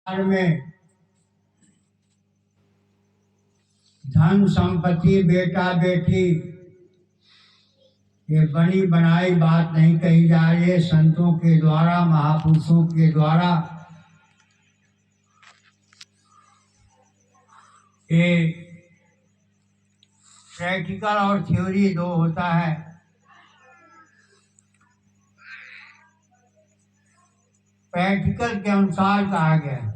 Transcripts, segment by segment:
में धन संपत्ति बेटा बेटी ये बनी बनाई बात नहीं कही जा रही है। संतों के द्वारा महापुरुषों के द्वारा ये प्रैक्टिकल और थ्योरी दो होता है। प्रैक्टिकल के अनुसार कहा गया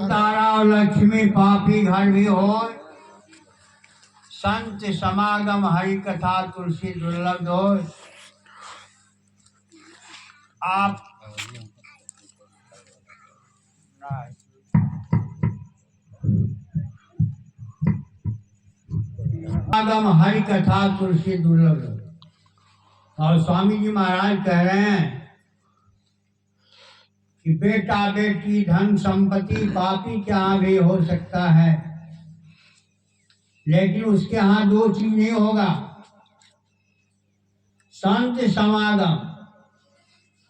तारा और लक्ष्मी पापी घर भी हो, संत समागम हरि कथा तुलसी दुर्लभ हो। आप समागम हरि कथा तुलसी दुर्लभ हो। और स्वामी जी महाराज कह रहे हैं कि बेटा बेटी धन संपत्ति पापी के यहाँ भी हो सकता है, लेकिन उसके यहाँ दो चीज नहीं होगा। संत समागम,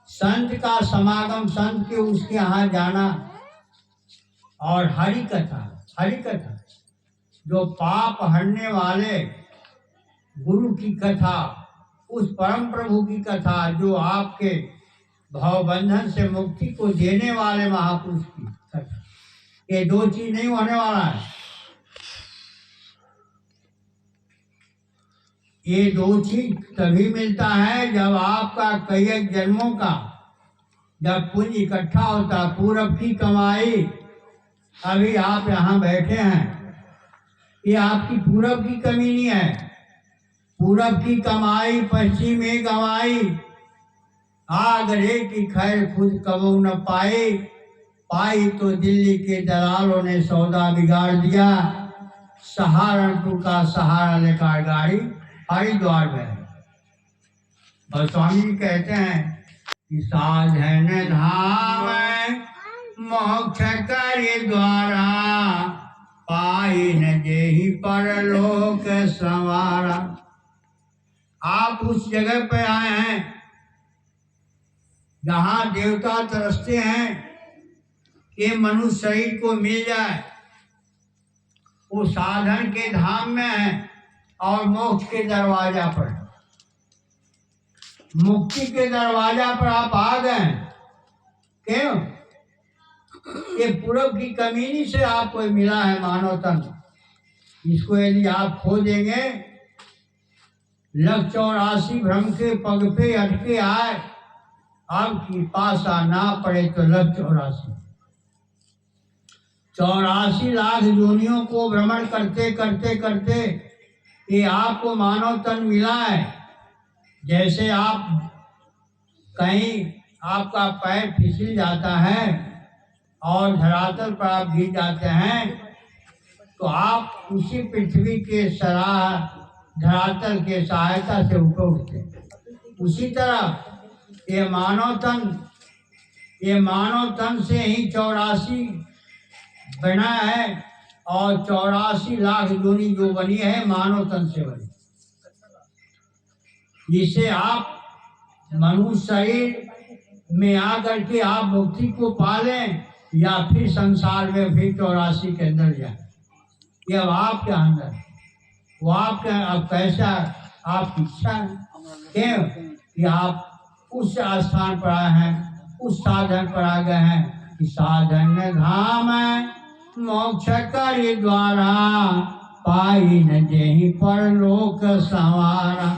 संत का समागम, संत के उसके यहाँ जाना, और हरि कथा, हरि कथा जो पाप हरने वाले गुरु की कथा, उस परम प्रभु की कथा जो आपके भाव बंधन से मुक्ति को देने वाले महापुरुष की कथा। ये दो चीज नहीं होने वाला है। ये दो चीज तभी मिलता है जब आपका कई जन्मों का जब पुण्य इकट्ठा होता। पूरब की कमाई, अभी आप यहाँ बैठे हैं, ये आपकी पूरब की कमी नहीं है। पूरब की कमाई पश्चिम में कमाई, आगरे की खैर खुद कबू न पाई, पाई तो दिल्ली के दलालों ने सौदा बिगाड़ दिया। सहारनपुर का सहारा लेकर गाड़ी हरिद्वार में। और स्वामी जी कहते हैं कि साधन धाम मोक्ष करे द्वारा, पाई न जेहि परलोक संवारा। आप उस जगह पे आए हैं जहाँ देवता तरसते हैं कि मनुष्य शरीर को मिल जाए। वो साधन के धाम में है और मोक्ष के दरवाजा पर, मुक्ति के दरवाजा पर आप आ गए। क्यों? ये पूरब की कमीनी से आपको मिला है मानव तन। इसको यदि आप खो देंगे, 184 भ्रम के पग पे अटके आए, आपकी पासा ना पड़े तो 84 लाख योनियों को भ्रमण करते करते करते ये आपको मानव तन मिला है। जैसे आप कहीं आपका पैर फिसल जाता है और धरातल पर आप गिर जाते हैं, तो आप उसी पृथ्वी के सराह धरातल के सहायता से ऊपर उठते। उसी तरह ये मानव तन से ही 84 बना है, और 84 लाख योनि जो बनी है मानव तन से बनी। जिसे आप मनुष्य शरीर में आकर के आप मुक्ति को पालें, या फिर संसार में फिर 84 के अंदर जाए। ये अब आपके अंदर, वो आपके अब कैसा आपकी इच्छा है। क्यों कि आप उस स्थान पर आए हैं, उस साधन पर आ गए हैं कि साधन धाम मोक्ष करे द्वारा, पाई न जेहि परलोक संवारा।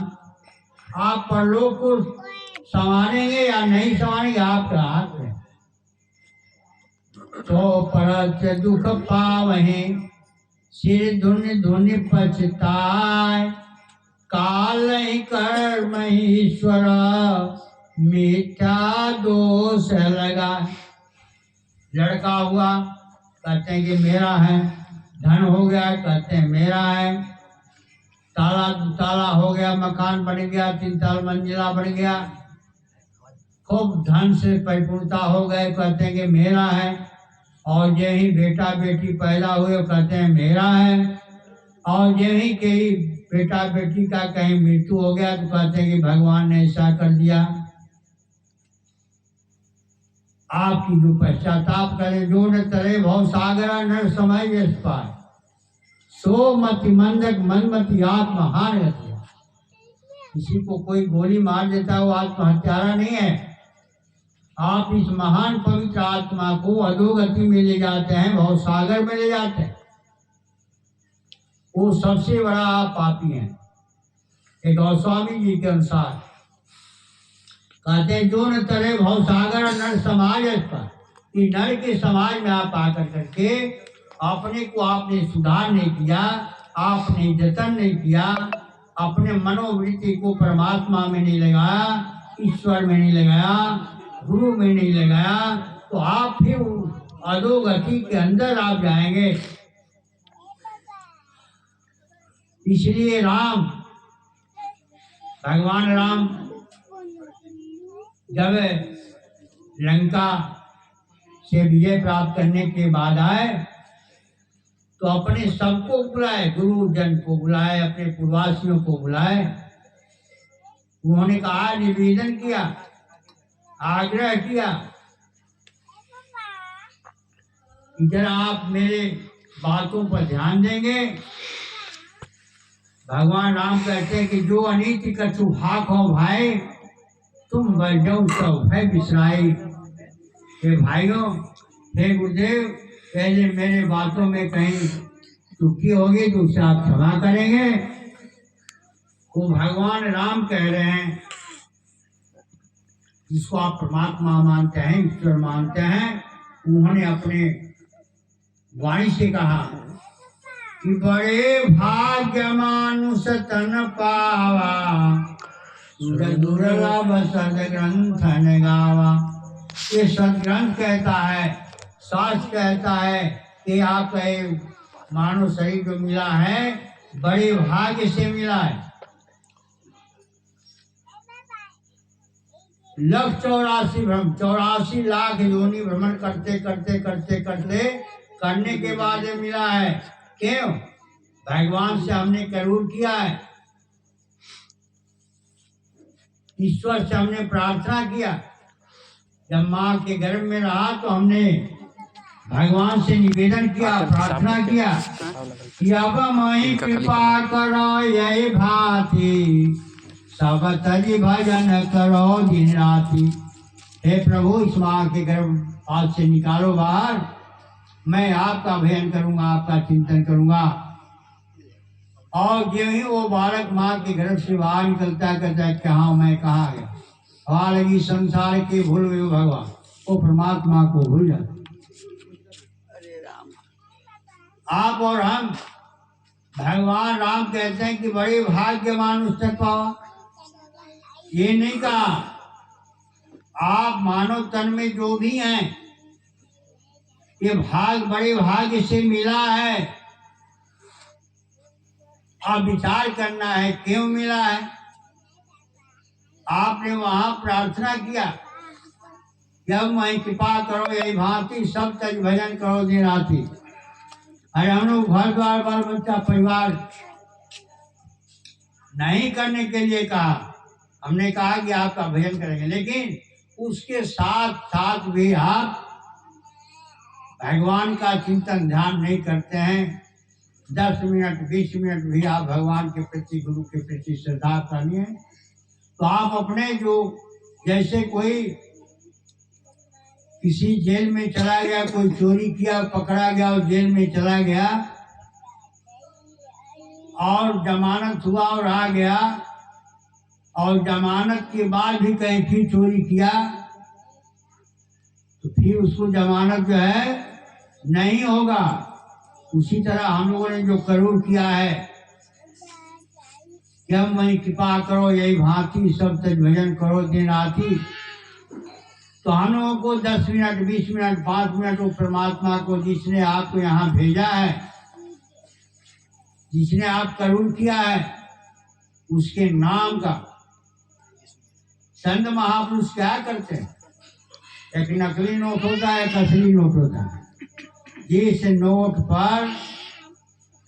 आप परलोक को संवारेंगे या नहीं संवारेंगे आपके हाथ में। तो परच दुख पावहे, सिर धुन धुन पछताए, काल ही कर्म ईश्वर मीठा दोष लगा। लड़का हुआ कहते हैं कि मेरा है, धन हो गया कहते हैं मेरा है, ताला हो गया, मकान बन गया, 3 मंजिला बन गया, खूब धन से परिपूर्णता हो गए कहते हैं कि मेरा है। और यही बेटा बेटी पैदा हुए कहते हैं मेरा है। और यही कहीं बेटा बेटी का कहीं मृत्यु हो गया तो कहते हैं कि भगवान ने ऐसा कर दिया। आपकी जो पश्चाताप करे, जो न तरे भव सागरा नर समय यश पाए, सो मति मंदक मनमति आत्महान गति। किसी को कोई गोली मार देता है वो आत्महत्यारा नहीं है। आप इस महान पवित्र आत्मा को अधोगति में ले जाते हैं, भव सागर में ले जाते हैं, वो सबसे बड़ा आप पापी हैं। एक गोस्वामी जी के अनुसार कहते हैं, जो न तरे भव सागर नर समाज पर, कि नर के समाज में आप आकर करके अपने को आपने सुधार नहीं किया, आपने जतन नहीं किया, अपने मनोवृत्ति को परमात्मा में नहीं लगाया, ईश्वर में नहीं लगाया, गुरु में नहीं लगाया, तो आप फिर अधोगति के अंदर आप जाएंगे। इसलिए राम, भगवान राम जब लंका से विजय प्राप्त करने के बाद आए तो अपने सबको बुलाए, गुरुजन को बुलाए, अपने पूर्ववासियों को बुलाए। उन्होंने कहा, निवेदन किया, आग्रह किया कि जरा आप मेरे बातों पर ध्यान देंगे। भगवान राम कहते हैं कि जो अनीति कछु भाग हो भाई, तुम बल जाओ सब है बिसराई। हे भाइयों, हे गुरुदेव, पहले मेरे बातों में कहीं त्रुटि होगी तो उसे आप क्षमा करेंगे। वो भगवान राम कह रहे हैं, जिसको आप परमात्मा मानते हैं, ईश्वर मानते हैं, उन्होंने अपने वाणी से कहा कि बड़े भाग्य मानुष तन पावा, दुर्लभ सदग्रंथ न गावा। ये सदग्रंथ कहता है, शास्त्र कहता है कि आपका मानव शरीर जो मिला है बड़े भाग्य से मिला है। 84 लाख योनि भ्रमण करते करते करते करते करने के बाद ये मिला है। क्यों? भगवान से हमने करूर किया है, ईश्वर से हमने प्रार्थना किया। जब माँ के गर्भ में रहा तो हमने भगवान से निवेदन किया, प्रार्थना किया कि अब मई कृपा करो यही भांति, सब तरी भजन करो दिन राति। हे प्रभु, इस माँ के गर्भ आज से निकालो बाहर, मैं आपका भजन करूंगा, आपका चिंतन करूंगा। और जो ही वो बालक माँ के गर्भ से बाहर निकलता है, कहता है कहाँ मैं कहाँ गया, हवा लगी संसार के भूल गए भगवान, वो परमात्मा को भूल जाते। आप और हम, भगवान राम कहते हैं कि बड़े भाग्य मानुष तक पावा। ये नहीं कहा, आप मानव तन में जो भी हैं ये भाग बड़े भाग्य से मिला है। अब विचार करना है क्यों मिला है। आपने वहां प्रार्थना किया, जब मैं कृपा करो यही भांति, सब तक भजन करो दिन राति। अरे हम लोग घर द्वार बाल बच्चा परिवार नहीं करने के लिए कहा, हमने कहा कि आपका भजन करेंगे, लेकिन उसके साथ साथ भी आप भगवान का चिंतन ध्यान नहीं करते हैं। 10 मिनट 20 मिनट भी आप भगवान के प्रति, गुरु के प्रति श्रद्धा करनी है तो आप अपने जो, जैसे कोई किसी जेल में चला गया, कोई चोरी किया पकड़ा गया और जेल में चला गया और जमानत हुआ और आ गया, और जमानत के बाद भी कहीं फिर चोरी किया तो फिर उसको जमानत जो है नहीं होगा। उसी तरह हम लोगों ने जो करूर किया है कि अब मैं कृपा करो यही भांति, सब तक भजन करो दिन राति, तो हम लोगों को 10 मिनट 20 मिनट 5 मिनट वो परमात्मा को, जिसने आपको यहाँ भेजा है, जिसने आप करूर किया है, उसके नाम का। संत महापुरुष क्या करते हैं, एक नकली नोट होता है, एक असली नोट होता है। जिस नोट पर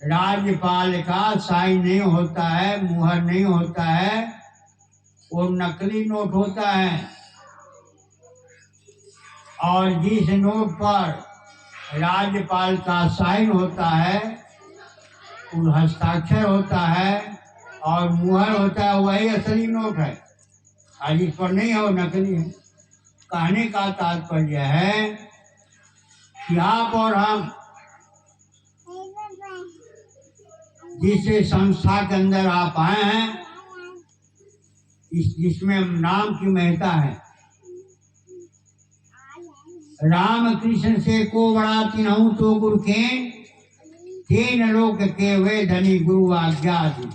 राज्यपाल का साइन नहीं होता है, मुहर नहीं होता है, वो नकली नोट होता है। और जिस नोट पर राज्यपाल का साइन होता है, उन हस्ताक्षर होता है और मुहर होता है, वही असली नोट है। आज इस पर नहीं है, वो नकली है। कहने का तात्पर्य है कि आप और हम जिस संस्था के अंदर आप आए हैं, जिसमें नाम की महत्ता है, राम कृष्ण से को बड़ा तिन्हु तो गुरु के, तीन लोक के वे धनी गुरु आज्ञा दी।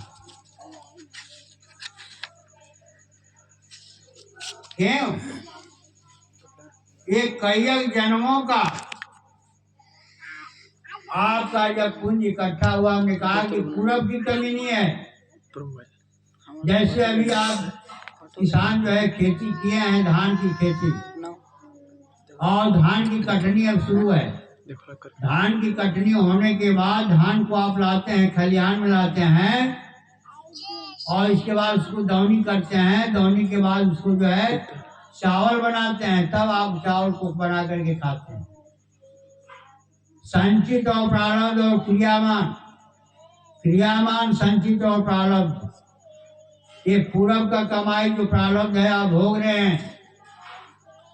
क्यों? ये कई जन्मों का आपका जब पुण्य इकट्ठा हुआ, हमने कहा कि पूरब की कमी नहीं है। जैसे अभी आप किसान जो है खेती किए हैं, धान की खेती, और धान की कटनी अब शुरू है। धान की कटनी होने के बाद धान को आप लाते हैं, खलिहान में लाते हैं, और इसके बाद उसको दौनी करते हैं। दौनी के बाद उसको जो है चावल बनाते हैं, तब आप चावल को बना करके खाते हैं। संचित और प्रारब्ध और क्रियामान, क्रियामान संचित और प्रारब्ध, ये पूरब का कमाई जो प्रारब्ध है आप भोग रहे हैं,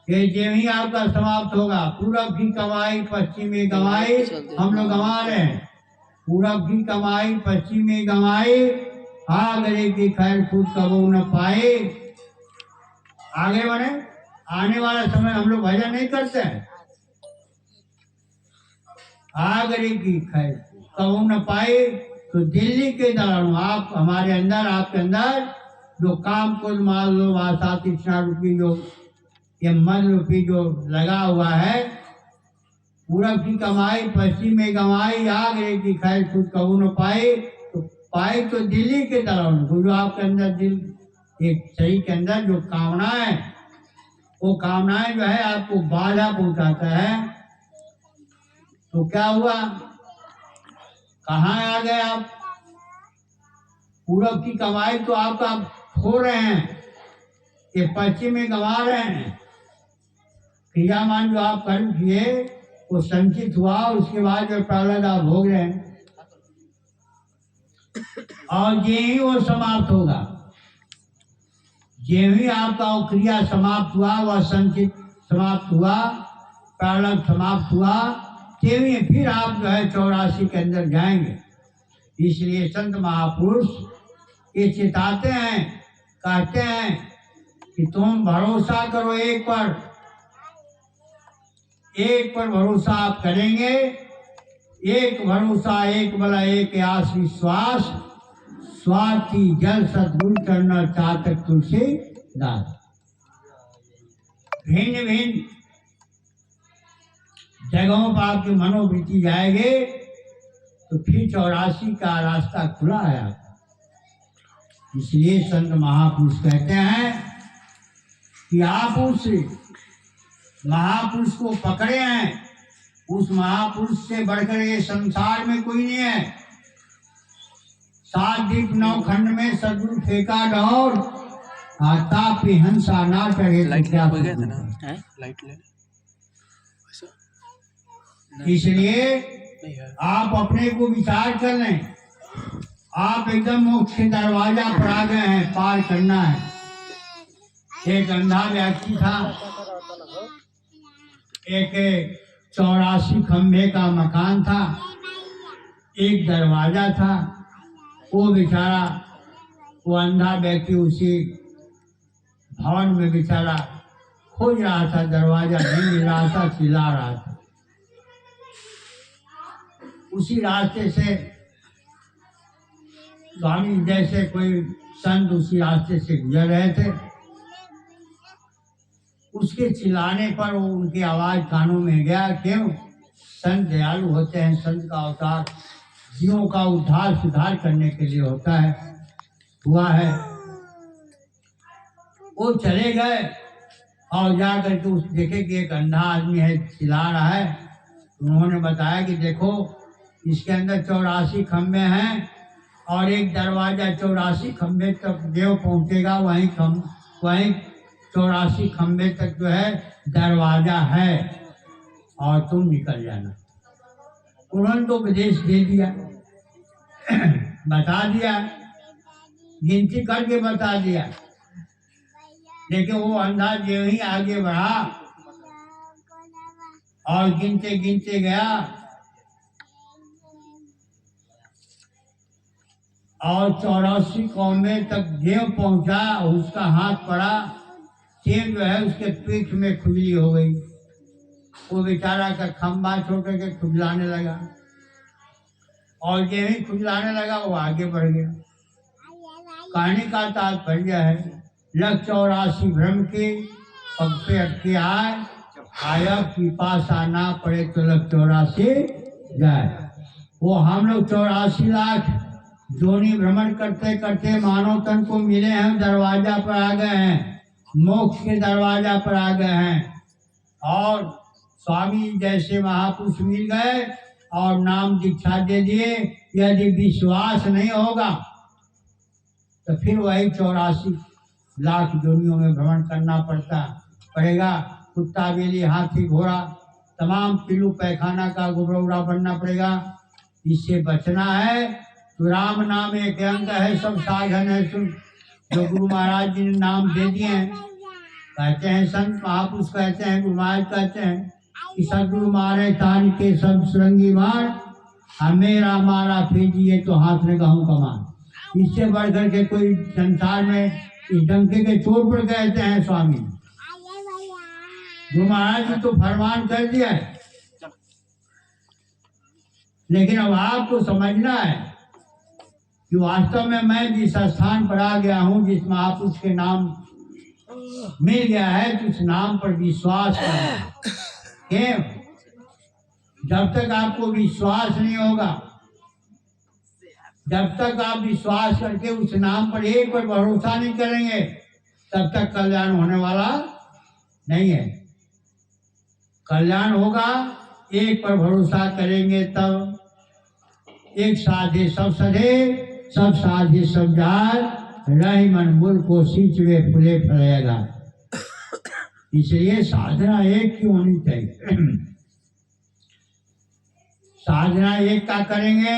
ये जो ही आपका समाप्त होगा। पूरब की कमाई पश्चिम में कमाई हम लोग गंवा रहे हैं। पूरब की कमाई पश्चिम में कमाई, आगे की खैर खुद कबू न पाए। आगे बढ़े, आने वाला समय हम लोग भजन नहीं करते हैं। आगे की खैर कबू न पाए, तो दिल्ली के दौरान आप हमारे अंदर, आपके अंदर जो काम कुल माल लो आशा तृष्णा रूपी जो ये मन रूपी जो लगा हुआ है, पूरब की कमाई पश्चिम में कमाई, आगे की खैर खुद कबू न पाए। तो पाए तो दिल्ली के दौरान जो आपके अंदर दिल, एक शरीर के अंदर जो कामनाएं, वो कामनाएं जो है आपको बाधा पहुंचाता है। तो क्या हुआ, कहाँ आ गए आप? पूरब की कमाई तो आपका खो रहे हैं, ये पश्चिम में गंवा रहे हैं। क्रियामान जो आप कर्म किए वो संचित हुआ, उसके बाद जो प्रारब्ध आप भोग रहे हैं, और जे ही वो समाप्त होगा। जे ही आपका वो क्रिया समाप्त हुआ, वह संचित समाप्त हुआ, प्रारब्ध समाप्त हुआ, तेवी फिर आप जो है 84 के अंदर जाएंगे। इसलिए संत महापुरुष ये चिताते हैं, कहते हैं कि तुम भरोसा करो एक पर भरोसा आप करेंगे। एक भरोसा, एक बला, एक आस विश्वास, स्वार्थी जल सद्गुरु करना चातक तुलसीदास। भिन्न भिन्न जगहों पर आपकी मनोवृत्ति जाएंगे, तो फिर 84 का रास्ता खुला है आपका। इसलिए संत महापुरुष कहते हैं कि आप उस महापुरुष को पकड़े हैं, उस महापुरुष से बढ़कर ये संसार में कोई नहीं है। 7 दीप 9 खंड में सदगुरु फेंका डोर, आता पे हंसा ना चढ़े। इसलिए आप अपने को विचार कर लें, आप एकदम मोक्ष के दरवाजा पर आ गए हैं, पार करना है। एक अंधा व्यक्ति था, एक 84 खंभे का मकान था, एक दरवाजा था। वो बेचारा, वो अंधा व्यक्ति उसी भवन में बेचारा खोज रहा था, दरवाजा नहीं मिल रहा था, चिल्ला रहा था। उसी रास्ते से स्वामी जैसे कोई संत उसी रास्ते से गुजर रहे थे। उसके चिल्लाने पर वो उनकी आवाज कानों में गया। क्यों? संत दयालु होते हैं, संत का अवतार जीवों का उद्धार सुधार करने के लिए होता है, हुआ है। वो चले गए और जाकर के उस देखे कि एक अंधा आदमी है, चिल्ला रहा है। उन्होंने बताया कि देखो इसके अंदर 84 खंभे हैं और एक दरवाजा 84 खंभे तक देव पहुंचेगा, वहीं 84 खंबे तक जो है दरवाजा है और तुम निकल जाना। उन्होंने तो उपदेश दे दिया, बता दिया, गिनती करके बता दिया, लेकिन वो अंधा जो ही आगे बढ़ा और गिनते गिनते गया और 84 कौमे तक देव पहुंचा, उसका हाथ पड़ा, चेन जो है उसके पीठ में खुजली हो गई। वो बेचारा का खंबा छोटे के खुजलाने लगा और जो ही खुजलाने लगा वो आगे बढ़ गया। कहानी का तात्पर्य है लक्ष्य 84 भ्रम के पग पे अटके आया की पास आना पड़े तो लक्ष्य 84 जाए। वो हम लोग 84 लाख जोनी भ्रमण करते करते मानव तन को मिले हैं, दरवाजा पर आ गए हैं, मोक्ष के दरवाजा पर आ गए हैं। और स्वामी जैसे महापुरुष मिल गए और नाम दीक्षा दे दिए। यदि विश्वास नहीं होगा तो फिर वही 84 लाख जोनियों में भ्रमण करना पड़ेगा। कुत्ता बिल्ली हाथी घोड़ा तमाम पिल्लू पैखाना का गुबरौरा बनना पड़ेगा। इससे बचना है तो राम नाम एक अंग है, सब साधन है। सुन, जो गुरु महाराज जी ने नाम दे दिए हैं, कहते हैं संत महापुरुष कहते हैं, गुरु महाराज कहते हैं कि सदगुरु मारे तान के सब सुरंगी मार, मेरा मारा फीजिए तो हाथ में गहूं कमान। इससे बढ़ करके कोई संसार में इस डंके के चोट पर कहते हैं स्वामी। गुरु महाराज जी तो फरमान कर दिया है, लेकिन अब आपको समझना है कि वास्तव में मैं जिस स्थान पर आ गया हूँ, जिस महापुरुष के नाम मिल गया है, तो उस नाम पर विश्वास करना। क्यों? जब तक आपको विश्वास नहीं होगा, जब तक आप विश्वास करके उस नाम पर एक पर भरोसा नहीं करेंगे, तब तक कल्याण होने वाला नहीं है। कल्याण होगा एक पर भरोसा करेंगे तब। एक साधे सब सधे, सब साधे सब जाए, रही मन मूल को सींचवे फूले फलेगा। इसलिए साधना एक की होनी चाहिए। साधना एक का करेंगे।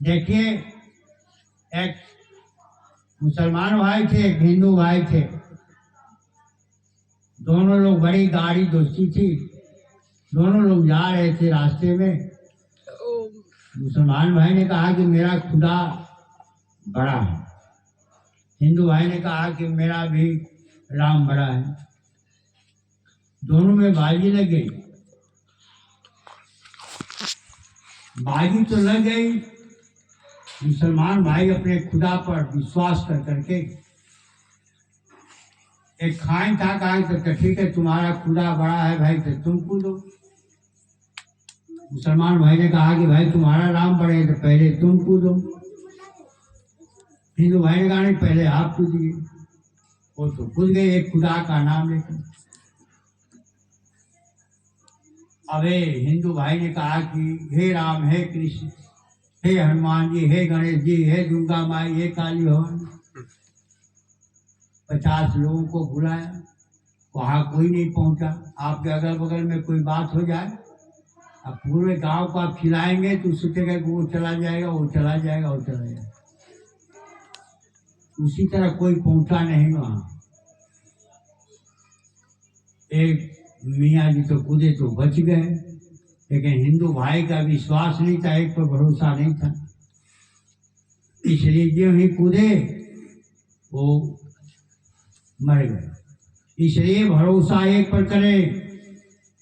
देखिए, एक मुसलमान भाई थे, एक हिंदू भाई थे, दोनों लोग बड़ी गाड़ी दोस्ती थी। दोनों लोग जा रहे थे रास्ते में। मुसलमान भाई ने कहा कि मेरा खुदा बड़ा है, हिंदू भाई ने कहा कि मेरा भी राम बड़ा है। दोनों में बाजी लग गई। बाजी तो लग गई। मुसलमान भाई अपने खुदा पर विश्वास कर करके एक खान था, कहा तो ठीक है तुम्हारा खुदा बड़ा है भाई, तो तुम कूदो। मुसलमान भाई ने कहा कि भाई तुम्हारा राम बड़े तो पहले तुम कूदो। हिंदू भाई ने कहा नहीं, पहले आप कूदिए। वो तो कूद गए एक खुदा का नाम लेकर। अबे हिंदू भाई ने कहा कि हे राम, हे कृष्ण, हे हनुमान जी, हे गणेश जी, हे दुर्गा माई, हे काली भवन। 50 लोगों को बुलाया, वहां कोई नहीं पहुंचा। आपके अगल बगल में कोई बात हो जाए, अब पूरे गांव को आप खिलाएंगे तो सोचेगा कि वो चला जाएगा, वो चला जाएगा, वो चला जाएगा। उसी तरह कोई पहुंचा नहीं वहां। एक मियाँ जी तो कूदे तो बच गए, लेकिन हिंदू भाई का विश्वास नहीं था, एक पर भरोसा नहीं था, इसलिए जो ही कूदे वो मर गए। इसलिए भरोसा एक पर करें।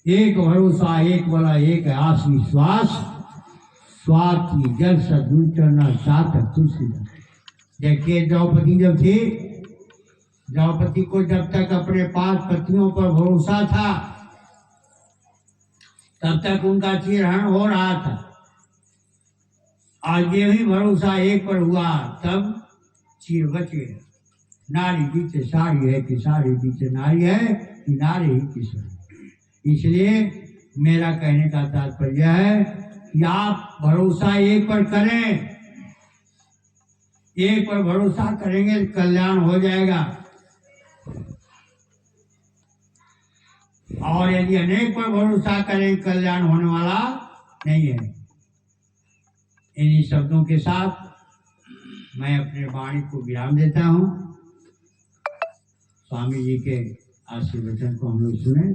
एक भरोसा एक वाला एक आस विश्वास, स्वाति जल सदुल चरना साथ तुलसी। देखिए द्रौपदी जब थी, द्रौपदी को जब तक अपने 5 पतियों पर भरोसा था, तब तक उनका चीरहरण हो रहा था। आज ये भी भरोसा एक पर हुआ, तब चीर बच गया। नारी बीच साड़ी है कि साड़ी बीच नारी है कि नारी ही की साड़ी। इसलिए मेरा कहने का तात्पर्य है कि आप भरोसा एक पर करें। एक पर भरोसा करेंगे कल्याण हो जाएगा। और यदि अनेक पर भरोसा करें कल्याण होने वाला नहीं है। इन्हीं शब्दों के साथ मैं अपने वाणी को विराम देता हूँ। स्वामी जी के आशीर्वचन को हम लोग सुने।